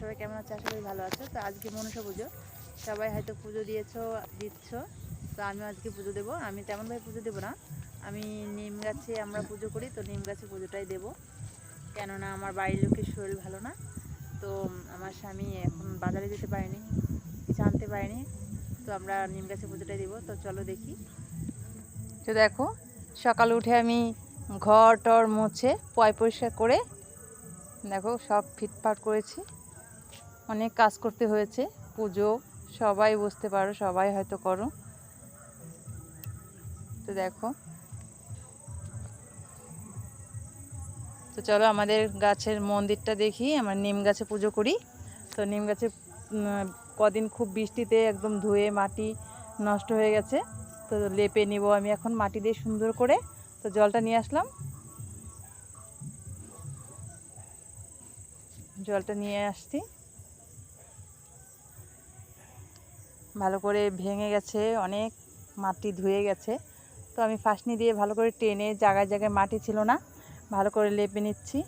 সবাই কেমন আছে? আশা করি ভালো আছো। তো আজকে মনসা পুজো, সবাই হয়তো পুজো দিচ্ছ। তো আমিও আজকে পুজো দেবো। আমি তেমনভাবে পুজো দেবো না, আমি নিম গাছে আমরা পুজো করি, তো নিম গাছে পুজোটাই দেবো। কেননা আমার বাড়ির লোকের শরীর ভালো না, তো আমার স্বামী এখন বাজারে যেতে পারেনি, কিছু আনতে পারেনি, তো আমরা নিম গাছে পুজোটাই দেবো। তো চলো দেখি। তো দেখো, সকালে উঠে আমি ঘর টর মুছে পরিষ্কার করে দেখো সব ফিটফাট করেছি। অনেক কাজ করতে হয়েছে। পুজো সবাই বুঝতে পারো, সবাই হয়তো করো। তো দেখো, তো চলো আমাদের গাছের মন্দিরটা দেখি। আমরা নিম গাছে পুজো করি। তো নিম গাছে কদিন খুব বৃষ্টিতে একদম ধুয়ে মাটি নষ্ট হয়ে গেছে, তো লেপে নিব আমি এখন মাটি দিয়ে সুন্দর করে। তো জলটা নিয়ে আসলাম, জলটা নিয়ে আসছি। ভালো করে ভেঙে গেছে, অনেক মাটি ধুয়ে গেছে। তো আমি ফাসনি দিয়ে ভালো করে টেনে, জায়গায় জায়গায় মাটি ছিল না, ভালো করে লেপে নিচ্ছি,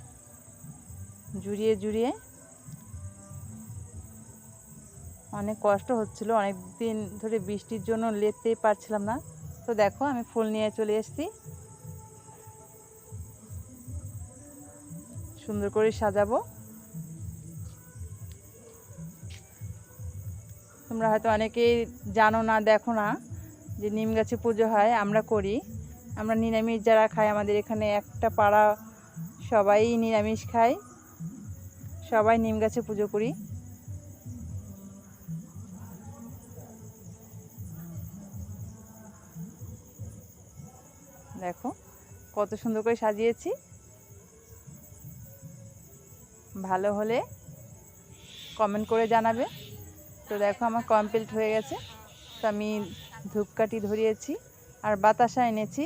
জুড়িয়ে জুড়িয়ে। অনেক কষ্ট হচ্ছিল, অনেক দিন ধরে বৃষ্টির জন্য লেপতেই পারছিলাম না। তো দেখো আমি ফুল নিয়ে চলে এসেছি, সুন্দর করে সাজাবো। তোমরা হয়তো অনেকেই জানো না, দেখো না যে নিম গাছে পুজো হয়, আমরা করি। আমরা নিরামিষ যারা খাই, আমাদের এখানে একটা পাড়া সবাই নিরামিষ খায়, সবাই নিম গাছে পুজো করি। দেখো কত সুন্দর করে সাজিয়েছি। ভালো হলে কমেন্ট করে জানাবে। তো দেখো আমার কমপ্লিট হয়ে গেছে। তো আমি ধূপকাঠি ধরিয়েছি আর বাতাসা এনেছি,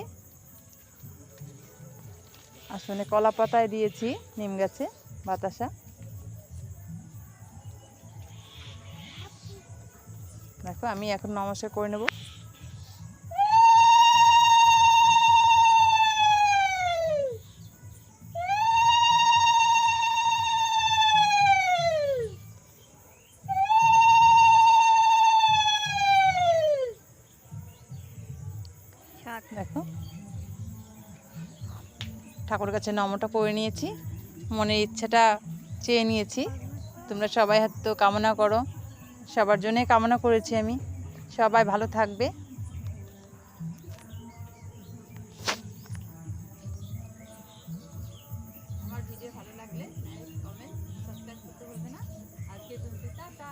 আসলে কলা পাতায় দিয়েছি নিম গাছে বাতাসা। দেখো আমি এখন নমস্কার করে নেব। দেখো ঠাকুর কাছে নমটা করে নিয়েছি, মনের ইচ্ছাটা চেয়ে নিয়েছি। তোমরা সবাই হয়তো কামনা করো, সবার জন্যই কামনা করেছি আমি, সবাই ভালো থাকবে। আমার ভিডিও ভালো লাগলে লাইক, কমেন্ট, সাবস্ক্রাইব করতে ভুলবে না। আজকে টাটা।